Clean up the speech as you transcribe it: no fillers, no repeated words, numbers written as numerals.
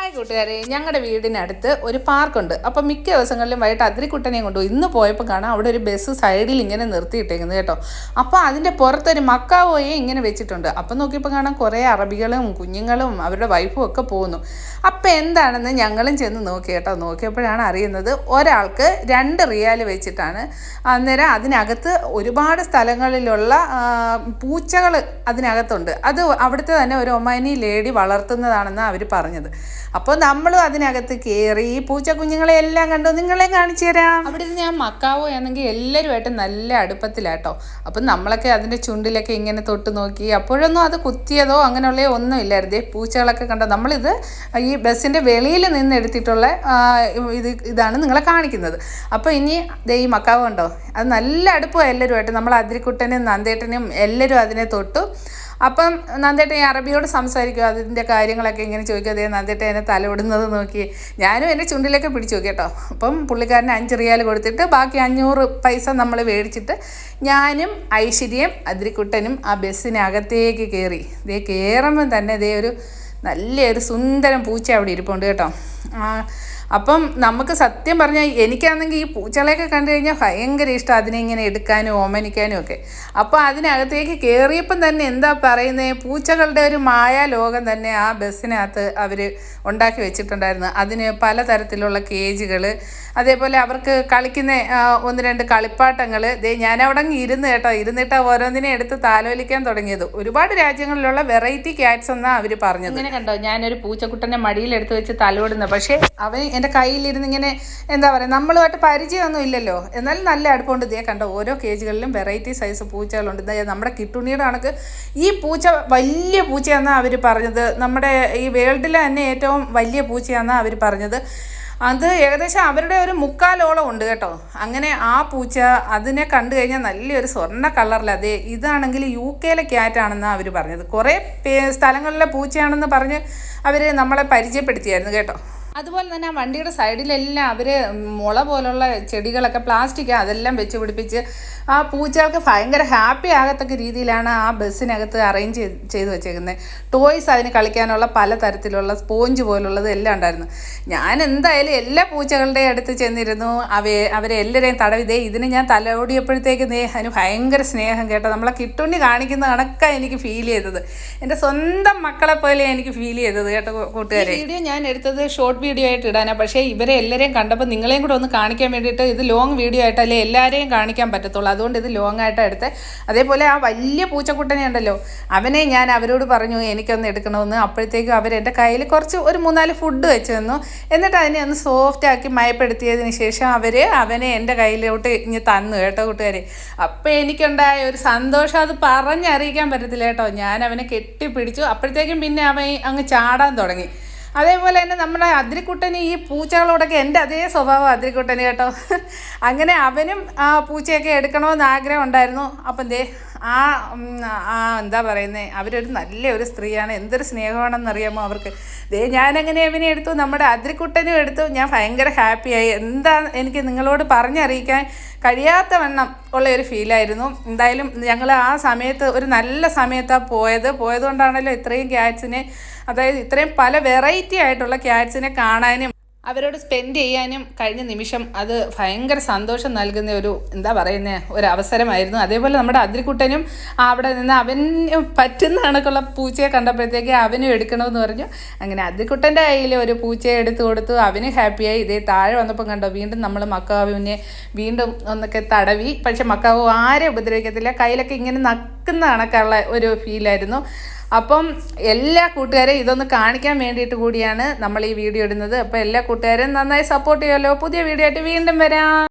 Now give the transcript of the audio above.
Hi കൂട്ടുകാരെ, ഞങ്ങളുടെ വീടിനടുത്ത് ഒരു പാർക്കുണ്ട്. അപ്പം മിക്ക ദിവസങ്ങളിലും വൈകിട്ട് അതിരിക്കുട്ടനെയും കൊണ്ടുപോയി. ഇന്ന് പോയപ്പോൾ കാണാം അവിടെ ഒരു ബസ് സൈഡിൽ ഇങ്ങനെ നിർത്തിയിട്ടേക്കുന്നത് കേട്ടോ. അപ്പോൾ അതിൻ്റെ പുറത്തൊരു മക്കാവോയെ ഇങ്ങനെ വെച്ചിട്ടുണ്ട്. അപ്പം നോക്കിയപ്പോൾ കാണാം കുറേ അറബികളും കുഞ്ഞുങ്ങളും അവരുടെ വൈഫും ഒക്കെ പോകുന്നു. അപ്പം എന്താണെന്ന് ഞങ്ങളും ചെന്ന് നോക്കി കേട്ടോ. നോക്കിയപ്പോഴാണ് അറിയുന്നത് ഒരാൾക്ക് 2 റിയാൽ വെച്ചിട്ടാണ്. അന്നേരം അതിനകത്ത് ഒരുപാട് സ്ഥലങ്ങളിലുള്ള പൂച്ചകൾ അതിനകത്തുണ്ട്. അത് അവിടുത്തെ തന്നെ ഒരു ഒമാനി ലേഡി വളർത്തുന്നതാണെന്ന് അവർ പറഞ്ഞത്. അപ്പോൾ നമ്മളും അതിനകത്ത് കയറി ഈ പൂച്ച കുഞ്ഞുങ്ങളെ എല്ലാം കണ്ടു. നിങ്ങളെ കാണിച്ചു തരാം. അവിടെ നിന്ന് ഞാൻ മക്കാവോ ആണെങ്കിൽ എല്ലാവരുമായിട്ട് നല്ല അടുപ്പത്തിലാട്ടോ. അപ്പം നമ്മളൊക്കെ അതിൻ്റെ ചുണ്ടിലൊക്കെ ഇങ്ങനെ തൊട്ട് നോക്കി. അപ്പോഴൊന്നും അത് കുത്തിയതോ അങ്ങനെയുള്ള ഒന്നും ഇല്ലായിരുന്നേ. പൂച്ചകളൊക്കെ കണ്ടോ. നമ്മളിത് ഈ ബസ്സിൻ്റെ വെളിയിൽ നിന്ന് എടുത്തിട്ടുള്ള ഇതാണ് നിങ്ങളെ കാണിക്കുന്നത്. അപ്പോൾ ഇനി ഈ മക്കാവോ ഉണ്ടോ, അത് നല്ല അടുപ്പമാണ് എല്ലാവരുമായിട്ട്. നമ്മൾ അതിരിക്കുട്ടനും നന്ദേട്ടനും എല്ലാവരും അതിനെ തൊട്ടു. അപ്പം നന്ദേട്ടൻ ഈ അറബിയോട് സംസാരിക്കും, അതിൻ്റെ കാര്യങ്ങളൊക്കെ ഇങ്ങനെ ചോദിക്കും. അതേ നന്ദേട്ടൻ എന്നെ തലവിടുന്നത് നോക്കി ഞാനും എൻ്റെ ചുണ്ടിലൊക്കെ പിടിച്ചു നോക്കി കേട്ടോ. അപ്പം പുള്ളിക്കാരന് 5 റിയാൽ കൊടുത്തിട്ട് ബാക്കി 500 പൈസ നമ്മൾ മേടിച്ചിട്ട് ഞാനും ഐശ്വര്യയും അതിരിക്കുട്ടനും ആ ബസ്സിനകത്തേക്ക് കയറി. ഇതേ കയറുമ്പം തന്നെ ഇതേ ഒരു നല്ലൊരു സുന്ദരം പൂച്ച അവിടെ ഇരിപ്പുണ്ട് കേട്ടോ. അപ്പം നമുക്ക് സത്യം പറഞ്ഞാൽ എനിക്കാണെങ്കിൽ ഈ പൂച്ചകളെയൊക്കെ കണ്ടു കഴിഞ്ഞാൽ ഭയങ്കര ഇഷ്ടം, അതിനെ ഇങ്ങനെ എടുക്കാനും ഓമനിക്കാനും ഒക്കെ. അപ്പോൾ അതിനകത്തേക്ക് കയറിയപ്പം തന്നെ എന്താ പറയുന്നത്, പൂച്ചകളുടെ ഒരു മായാലോകം തന്നെ ആ ബസ്സിനകത്ത് അവർ ഉണ്ടാക്കി വെച്ചിട്ടുണ്ടായിരുന്നു. അതിന് പലതരത്തിലുള്ള കേജുകൾ, അതേപോലെ അവർക്ക് കളിക്കുന്ന 1-2 കളിപ്പാട്ടങ്ങൾ. ഞാനവിടെ ഇരുന്നിട്ട് ഓരോന്നിനെ എടുത്ത് താലോലിക്കാൻ തുടങ്ങിയത്. ഒരുപാട് രാജ്യങ്ങളിലുള്ള വെറൈറ്റി ക്യാറ്റ്സ് എന്നാണ് അവർ പറഞ്ഞത്. ഇങ്ങനെ കണ്ടോ, ഞാനൊരു പൂച്ചക്കുട്ടൻ്റെ മടിയിലെടുത്ത് വെച്ച് തലോടുന്നത്. പക്ഷേ അവൻ എൻ്റെ കയ്യിലിരുന്ന് ഇങ്ങനെ എന്താ പറയുക, നമ്മളുമായിട്ട് പരിചയമൊന്നും ഇല്ലല്ലോ, എന്നാലും നല്ല അടുപ്പമുണ്ട്. ഇതേ കണ്ടോ, ഓരോ കേജുകളിലും വെറൈറ്റി സൈസ് പൂച്ചകളുണ്ട്. നമ്മുടെ കിട്ടുണ്ണിയുടെ കണക്ക് ഈ പൂച്ച വലിയ പൂച്ചയാണെന്നാണ് അവർ പറഞ്ഞത്. നമ്മുടെ ഈ വേൾഡിലെ തന്നെ ഏറ്റവും വലിയ പൂച്ചയാണെന്നാണ് അവർ പറഞ്ഞത്. അത് ഏകദേശം അവരുടെ ഒരു 3/4 ഉണ്ട് കേട്ടോ. അങ്ങനെ ആ പൂച്ച അതിനെ കണ്ടു കഴിഞ്ഞാൽ നല്ലൊരു സ്വർണ്ണ കളറിൽ. ഇതാണെങ്കിൽ UK ക്യാറ്റാണെന്നാണ് അവർ പറഞ്ഞത്. കുറേ സ്ഥലങ്ങളിലെ പൂച്ചയാണെന്ന് പറഞ്ഞ് അവർ നമ്മളെ പരിചയപ്പെടുത്തിയായിരുന്നു കേട്ടോ. അതുപോലെ തന്നെ ആ വണ്ടിയുടെ സൈഡിലെല്ലാം അവർ മുള പോലുള്ള ചെടികളൊക്കെ പ്ലാസ്റ്റിക് അതെല്ലാം വെച്ച് പിടിപ്പിച്ച് ആ പൂച്ചകൾക്ക് ഭയങ്കര ഹാപ്പി ആകത്തക്ക രീതിയിലാണ് ആ ബസ്സിനകത്ത് അറേഞ്ച് ചെയ്ത് വെച്ചേക്കുന്നത്. ടോയ്സ് അതിന് കളിക്കാനുള്ള പലതരത്തിലുള്ള സ്പോഞ്ച് പോലുള്ളത് എല്ലാം ഉണ്ടായിരുന്നു. ഞാൻ എന്തായാലും എല്ലാ പൂച്ചകളുടെ അടുത്ത് ചെന്നിരുന്നു. അവരെ എല്ലാവരെയും തടവിതേ ഇതിന് ഞാൻ തലോടിയപ്പോഴത്തേക്ക് അതിന് ഭയങ്കര സ്നേഹം കേട്ടോ. നമ്മളെ കിട്ടുണ്ണി കാണിക്കുന്ന കണക്കാണ് എനിക്ക് ഫീൽ ചെയ്തത്. എൻ്റെ സ്വന്തം മക്കളെ പോലെ എനിക്ക് ഫീൽ ചെയ്തത് കേട്ടോ കൂട്ടുകാരെ. വീഡിയോ ഞാൻ എടുത്തത് ഷോർട്ട് വീഡിയോ ആയിട്ട് ഇടാനാണ്. പക്ഷേ ഇവരെ എല്ലാവരെയും കണ്ടപ്പോൾ നിങ്ങളെയും കൂടെ ഒന്ന് കാണിക്കാൻ വേണ്ടിയിട്ട്, ഇത് ലോങ് വീഡിയോ ആയിട്ടല്ലേ എല്ലാവരെയും കാണിക്കാൻ പറ്റത്തുള്ളൂ, അതുകൊണ്ട് ഇത് ലോങ് ആയിട്ടാണ് എടുത്തത്. അതേപോലെ ആ വലിയ പൂച്ചക്കുട്ടനെ ഉണ്ടല്ലോ, അവനെ ഞാൻ അവരോട് പറഞ്ഞു എനിക്കൊന്ന് എടുക്കണമെന്ന്. അപ്പോഴത്തേക്കും അവരെൻ്റെ കയ്യിൽ ഒരു 3-4 ഫുഡ് വെച്ച് തന്നു. എന്നിട്ട് അതിനെ ഒന്ന് സോഫ്റ്റാക്കി മയപ്പെടുത്തിയതിന് ശേഷം അവനെ എൻ്റെ കയ്യിലോട്ട് ഇനി തന്നു കേട്ടോ കൂട്ടുകാരെ. അപ്പോൾ എനിക്കുണ്ടായ ഒരു സന്തോഷം അത് പറഞ്ഞറിയിക്കാൻ പറ്റത്തില്ല കേട്ടോ. ഞാൻ അവനെ കെട്ടിപ്പിടിച്ചു. അപ്പോഴത്തേക്കും പിന്നെ അവൻ അങ്ങ് ചാടാൻ തുടങ്ങി. അതേപോലെ തന്നെ നമ്മുടെ അതിരിക്കുട്ടന് ഈ പൂച്ചകളോടൊക്കെ എൻ്റെ അതേ സ്വഭാവം അതിരിക്കുട്ടന് കേട്ടോ. അങ്ങനെ അവനും ആ പൂച്ചയൊക്കെ എടുക്കണമെന്ന് ആഗ്രഹം ഉണ്ടായിരുന്നു. അപ്പം എന്താ പറയുന്നത്, അവരൊരു നല്ലൊരു സ്ത്രീയാണ്. എന്തൊരു സ്നേഹമാണെന്നറിയാമോ അവർക്ക്. ഞാനങ്ങനെ അവനെ എടുത്തു, നമ്മുടെ അതിരിക്കുട്ടനും എടുത്തു. ഞാൻ ഭയങ്കര ഹാപ്പിയായി. എന്താ എനിക്ക് നിങ്ങളോട് പറഞ്ഞറിയിക്കാൻ കഴിയാത്ത വണ്ണം ഉള്ള ഒരു ഫീലായിരുന്നു. എന്തായാലും ഞങ്ങൾ ആ സമയത്ത് ഒരു നല്ല സമയത്താണ് പോയതുകൊണ്ടാണല്ലോ ഇത്രയും ക്യാറ്റ്സിനെ, അതായത് ഇത്രയും പല വെറൈറ്റി ആയിട്ടുള്ള ക്യാറ്റ്സിനെ കാണാനും അവരോട് സ്പെൻഡ് ചെയ്യാനും കഴിഞ്ഞ നിമിഷം അത് ഭയങ്കര സന്തോഷം നൽകുന്ന ഒരു അവസരമായിരുന്നു. അതേപോലെ നമ്മുടെ അതിരിക്കുട്ടനും അവിടെ നിന്ന് അവന് പറ്റുന്ന കണക്കുള്ള പൂച്ചയെ കണ്ടപ്പോഴത്തേക്ക് അവനും എടുക്കണമെന്ന് പറഞ്ഞു. അങ്ങനെ അതിരിക്കുട്ടൻ്റെ കയ്യിൽ ഒരു പൂച്ചയെ എടുത്തു കൊടുത്തു. അവന് ഹാപ്പിയായി. താഴെ വന്നപ്പോൾ കണ്ടോ, വീണ്ടും നമ്മൾ മക്കാവിനെ വീണ്ടും ഒന്നൊക്കെ തടവി. പക്ഷെ മക്കാവ് ആരെ ഉപദ്രവിക്കത്തില്ല, കയ്യിലൊക്കെ ഇങ്ങനെ നക്കുന്ന കണക്കുള്ള ഒരു ഫീലായിരുന്നു. അപ്പം എല്ലാ കൂട്ടുകാരെയും ഇതൊന്ന് കാണിക്കാൻ വേണ്ടിയിട്ട് കൂടിയാണ് നമ്മൾ ഈ വീഡിയോ ഇടുന്നത്. അപ്പോൾ എല്ലാ കൂട്ടുകാരും നന്നായി സപ്പോർട്ട് ചെയ്യുമല്ലോ. പുതിയ വീഡിയോ ആയിട്ട് വീണ്ടും വരാം.